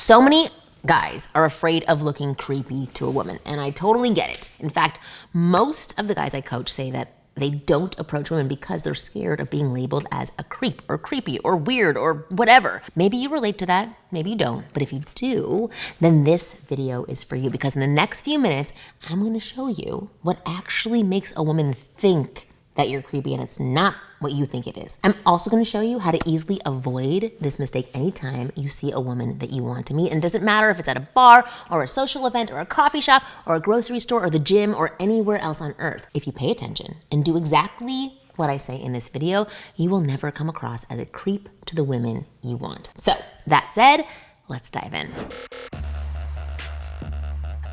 So many guys are afraid of looking creepy to a woman, and I totally get it. In fact, most of the guys I coach say that they don't approach women because they're scared of being labeled as a creep or creepy or weird or whatever. Maybe you relate to that, maybe you don't. But if you do, then this video is for you, because in the next few minutes, I'm gonna show you what actually makes a woman think that you're creepy and it's not what you think it is. I'm also gonna show you how to easily avoid this mistake anytime you see a woman that you want to meet. And it doesn't matter if it's at a bar or a social event or a coffee shop or a grocery store or the gym or anywhere else on earth. If you pay attention and do exactly what I say in this video, you will never come across as a creep to the women you want. So that said, let's dive in.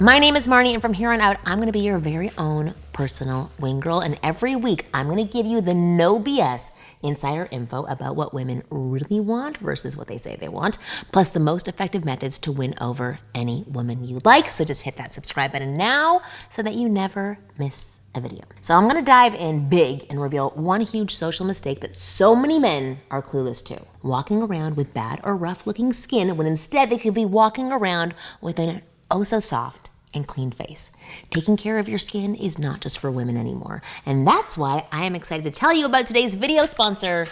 My name is Marni, and from here on out, I'm gonna be your very own personal wing girl. And every week, I'm gonna give you the no BS insider info about what women really want versus what they say they want, plus the most effective methods to win over any woman you like. So just hit that subscribe button now so that you never miss a video. So I'm gonna dive in big and reveal one huge social mistake that so many men are clueless to. Walking around with bad or rough looking skin when instead they could be walking around with an oh so soft and clean face. Taking care of your skin is not just for women anymore. And that's why I am excited to tell you about today's video sponsor,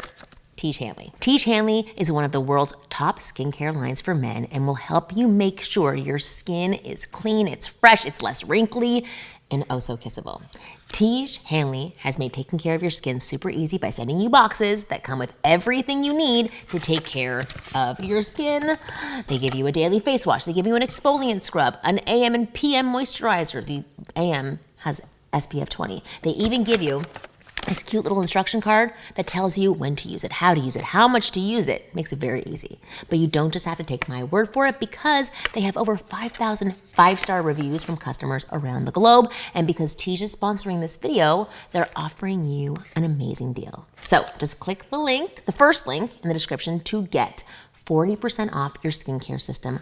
Tiege Hanley. Tiege Hanley is one of the world's top skincare lines for men and will help you make sure your skin is clean, it's fresh, it's less wrinkly, and oh so kissable. Tiege Hanley has made taking care of your skin super easy by sending you boxes that come with everything you need to take care of your skin. They give you a daily face wash. They give you an exfoliant scrub, an AM and PM moisturizer. The AM has SPF 20. They even give you this cute little instruction card that tells you when to use it, how to use it, how much to use it. Makes it very easy. But you don't just have to take my word for it, because they have over 5,000 five-star reviews from customers around the globe. And because Tiege is sponsoring this video, they're offering you an amazing deal. So just click the link, the first link in the description, to get 40% off your skincare system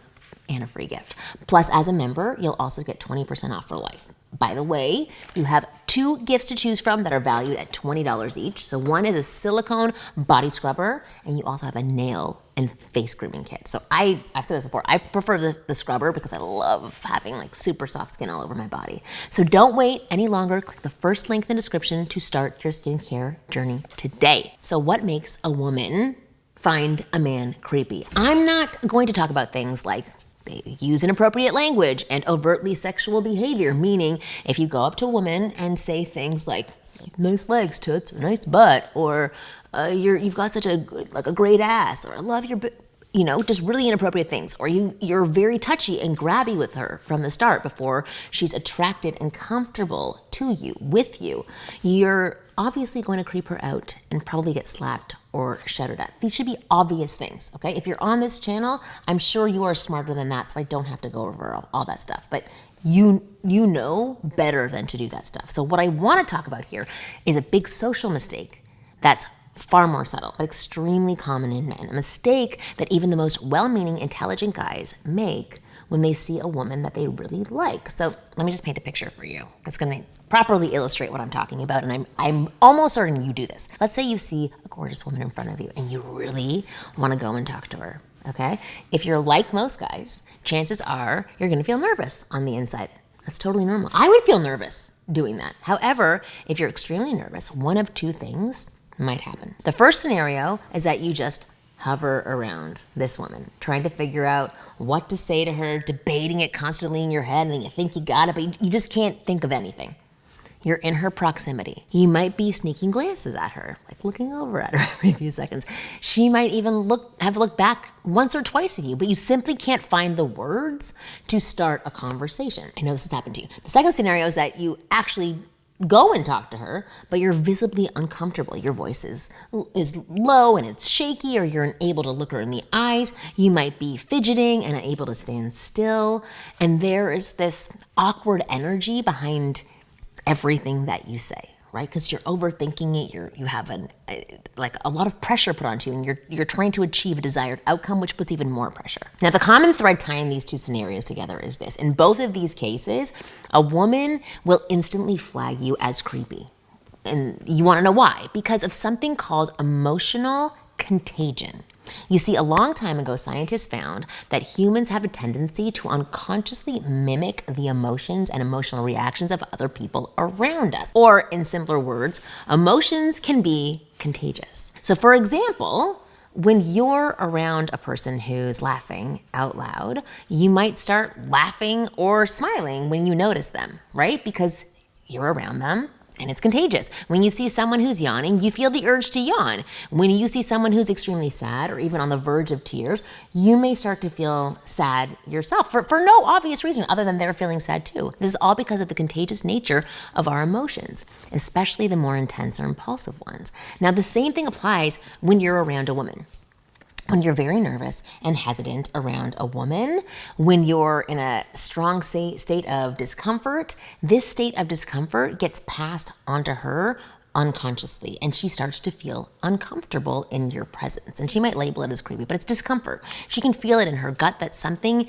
and a free gift. Plus, as a member, you'll also get 20% off for life. By the way, you have 2 gifts to choose from that are valued at $20 each. So one is a silicone body scrubber, and you also have a nail and face grooming kit. So I've said this before, I prefer the scrubber because I love having like super soft skin all over my body. So don't wait any longer. Click the first link in the description to start your skincare journey today. So what makes a woman find a man creepy? I'm not going to talk about things like they use inappropriate language and overtly sexual behavior, meaning if you go up to a woman and say things like nice legs, toots, or nice butt, or you've got such a great ass, or I love your, just really inappropriate things, or you're very touchy and grabby with her from the start before she's attracted and comfortable to you, with you, you're obviously going to creep her out and probably get slapped or shouted at. These should be obvious things, okay? If you're on this channel, I'm sure you are smarter than that, so I don't have to go over all that stuff. But you know better than to do that stuff. So what I want to talk about here is a big social mistake that's far more subtle, but extremely common in men. A mistake that even the most well-meaning, intelligent guys make when they see a woman that they really like. So let me just paint a picture for you that's gonna properly illustrate what I'm talking about, and I'm almost certain you do this. Let's say you see a gorgeous woman in front of you and you really wanna go and talk to her, okay? If you're like most guys, chances are you're gonna feel nervous on the inside. That's totally normal. I would feel nervous doing that. However, if you're extremely nervous, one of 2 things might happen. The first scenario is that you just hover around this woman, trying to figure out what to say to her, debating it constantly in your head, and you think you got it, but you just can't think of anything. You're in her proximity. You might be sneaking glances at her, like looking over at her every few seconds. She might even have looked back once or twice at you, but you simply can't find the words to start a conversation. I know this has happened to you. The second scenario is that you actually go and talk to her, but you're visibly uncomfortable. Your voice is low and it's shaky, or you're unable to look her in the eyes. You might be fidgeting and unable to stand still. And there is this awkward energy behind everything that you say, right? Because you're overthinking it. You have a lot of pressure put onto you, and you're trying to achieve a desired outcome, which puts even more pressure. Now, the common thread tying these 2 scenarios together is this. In both of these cases, a woman will instantly flag you as creepy. And you want to know why? Because of something called emotional contagion. You see, a long time ago, scientists found that humans have a tendency to unconsciously mimic the emotions and emotional reactions of other people around us. Or, in simpler words, emotions can be contagious. So, for example, when you're around a person who's laughing out loud, you might start laughing or smiling when you notice them, right? Because you're around them and it's contagious. When you see someone who's yawning, you feel the urge to yawn. When you see someone who's extremely sad or even on the verge of tears, you may start to feel sad yourself for no obvious reason other than they're feeling sad too. This is all because of the contagious nature of our emotions, especially the more intense or impulsive ones. Now, the same thing applies when you're around a woman. When you're very nervous and hesitant around a woman, when you're in a strong state of discomfort, this state of discomfort gets passed onto her unconsciously, and she starts to feel uncomfortable in your presence. And she might label it as creepy, but it's discomfort. She can feel it in her gut that something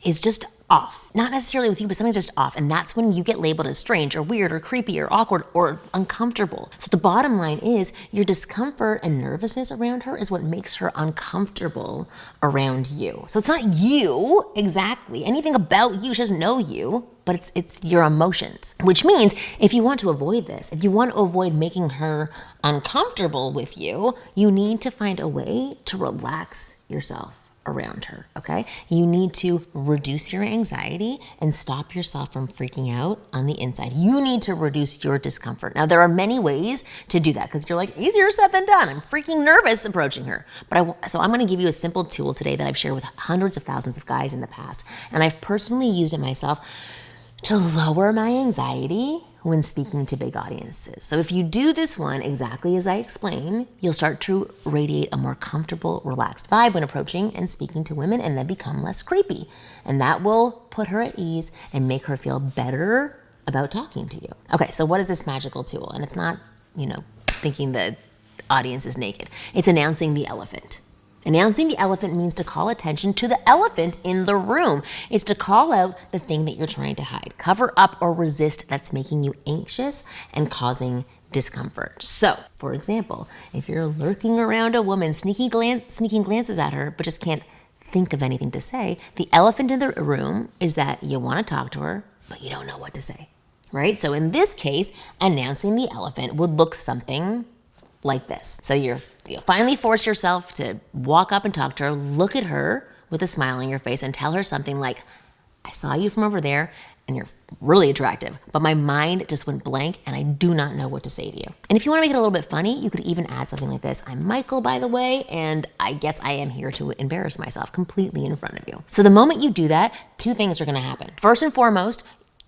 is just off. Not necessarily with you, but something's just off. And that's when you get labeled as strange or weird or creepy or awkward or uncomfortable. So the bottom line is your discomfort and nervousness around her is what makes her uncomfortable around you. So it's not you exactly, anything about you. She doesn't know you, but it's your emotions. Which means if you want to avoid this, if you want to avoid making her uncomfortable with you, you need to find a way to relax yourself around her, okay? You need to reduce your anxiety and stop yourself from freaking out on the inside. You need to reduce your discomfort. Now, there are many ways to do that because you're like, easier said than done. I'm freaking nervous approaching her. So I'm gonna give you a simple tool today that I've shared with hundreds of thousands of guys in the past. And I've personally used it myself to lower my anxiety when speaking to big audiences. So if you do this one exactly as I explain, you'll start to radiate a more comfortable, relaxed vibe when approaching and speaking to women, and then become less creepy. And that will put her at ease and make her feel better about talking to you. Okay, so what is this magical tool? And it's not, thinking the audience is naked. It's announcing the elephant. Announcing the elephant means to call attention to the elephant in the room. It's to call out the thing that you're trying to hide, cover up or resist that's making you anxious and causing discomfort. So, for example, if you're lurking around a woman, sneaking glances at her, but just can't think of anything to say, the elephant in the room is that you want to talk to her, but you don't know what to say, right? So in this case, announcing the elephant would look something like this. So you finally force yourself to walk up and talk to her, look at her with a smile on your face and tell her something like, I saw you from over there and you're really attractive, but my mind just went blank and I do not know what to say to you. And if you want to make it a little bit funny, you could even add something like this. I'm Michael, by the way, and I guess I am here to embarrass myself completely in front of you. So the moment you do that, two things are going to happen. First and foremost,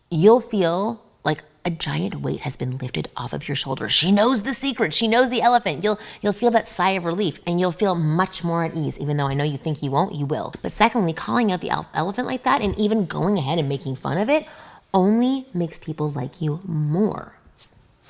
you'll feel like a giant weight has been lifted off of your shoulders. She knows the secret. She knows the elephant. You'll feel that sigh of relief and you'll feel much more at ease. Even though I know you think you won't, you will. But secondly, calling out the elephant like that and even going ahead and making fun of it only makes people like you more.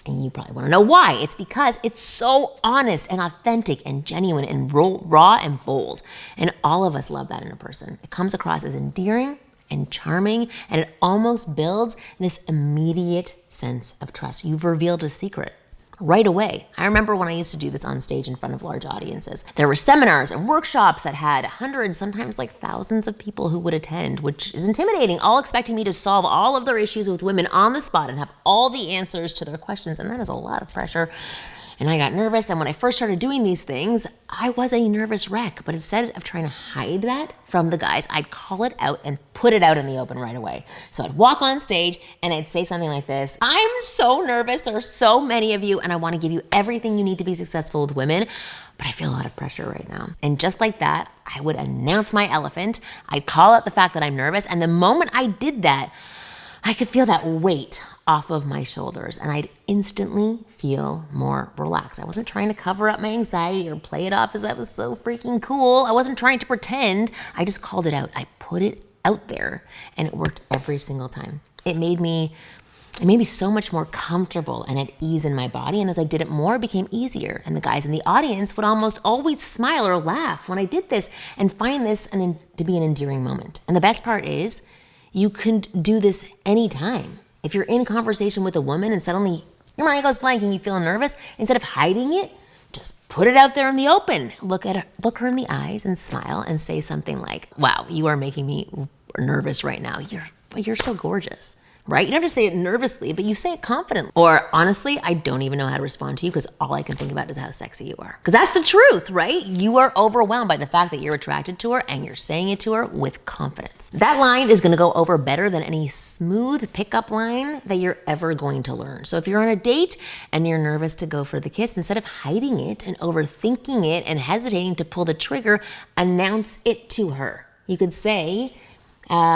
And you probably want to know why. It's because it's so honest and authentic and genuine and raw and bold. And all of us love that in a person. It comes across as endearing and charming, and it almost builds this immediate sense of trust. You've revealed a secret right away. I remember when I used to do this on stage in front of large audiences. There were seminars and workshops that had hundreds, sometimes like thousands of people who would attend, which is intimidating, all expecting me to solve all of their issues with women on the spot and have all the answers to their questions, and that is a lot of pressure. And I got nervous, and when I first started doing these things, I was a nervous wreck. But instead of trying to hide that from the guys, I'd call it out and put it out in the open right away. So I'd walk on stage and I'd say something like this: I'm so nervous, there are so many of you, and I want to give you everything you need to be successful with women, but I feel a lot of pressure right now. And just like that, I would announce my elephant, I'd call out the fact that I'm nervous, and the moment I did that, I could feel that weight off of my shoulders and I'd instantly feel more relaxed. I wasn't trying to cover up my anxiety or play it off as I was so freaking cool. I wasn't trying to pretend. I just called it out. I put it out there and it worked every single time. It made me so much more comfortable and at ease in my body. And as I did it more, it became easier. And the guys in the audience would almost always smile or laugh when I did this and find this to be an endearing moment. And the best part is, you can do this anytime. If you're in conversation with a woman and suddenly your mind goes blank and you feel nervous, instead of hiding it, Just put it out there in the open. Look her in the eyes and smile and say something like, wow, you are making me nervous right now. You're so gorgeous. Right? You don't have to say it nervously, but you say it confidently. Or honestly, I don't even know how to respond to you because all I can think about is how sexy you are. Because that's the truth, right? You are overwhelmed by the fact that you're attracted to her and you're saying it to her with confidence. That line is gonna go over better than any smooth pickup line that you're ever going to learn. So if you're on a date and you're nervous to go for the kiss, instead of hiding it and overthinking it and hesitating to pull the trigger, announce it to her. You could say,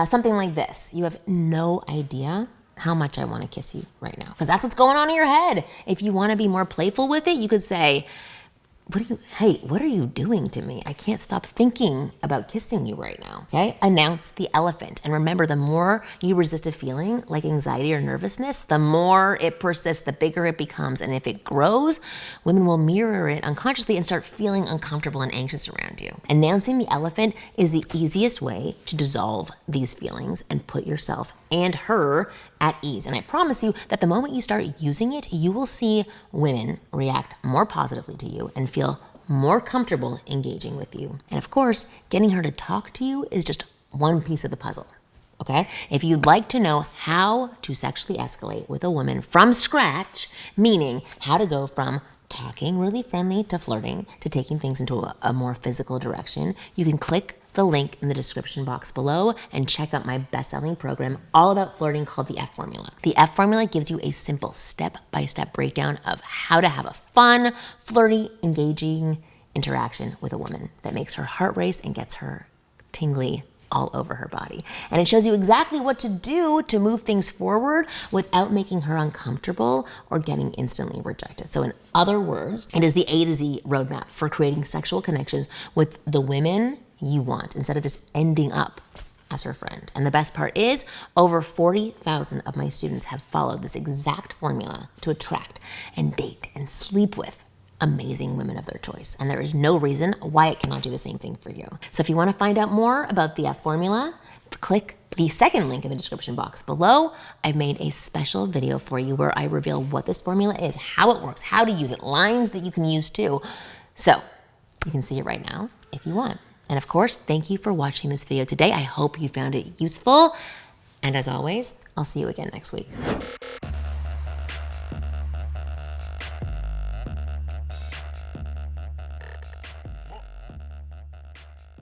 something like this: you have no idea how much I want to kiss you right now. Because that's what's going on in your head. If you want to be more playful with it, you could say, what are you doing to me? I can't stop thinking about kissing you right now, okay? Announce the elephant. And remember, the more you resist a feeling like anxiety or nervousness, the more it persists, the bigger it becomes. And if it grows, women will mirror it unconsciously and start feeling uncomfortable and anxious around you. Announcing the elephant is the easiest way to dissolve these feelings and put yourself and her at ease. And I promise you that the moment you start using it, you will see women react more positively to you and feel more comfortable engaging with you. And of course, getting her to talk to you is just one piece of the puzzle, okay? If you'd like to know how to sexually escalate with a woman from scratch, meaning how to go from talking really friendly to flirting to taking things into a more physical direction, you can click the link in the description box below and check out my best-selling program all about flirting called the F Formula. The F Formula gives you a simple step-by-step breakdown of how to have a fun, flirty, engaging interaction with a woman that makes her heart race and gets her tingly all over her body. And it shows you exactly what to do to move things forward without making her uncomfortable or getting instantly rejected. So in other words, it is the A to Z roadmap for creating sexual connections with the women you want instead of just ending up as her friend. And the best part is over 40,000 of my students have followed this exact formula to attract and date and sleep with amazing women of their choice. And there is no reason why it cannot do the same thing for you. So if you want to find out more about the F Formula, click the second link in the description box below. I've made a special video for you where I reveal what this formula is, how it works, how to use it, lines that you can use too. So you can see it right now if you want. And of course, thank you for watching this video today. I hope you found it useful. And as always, I'll see you again next week.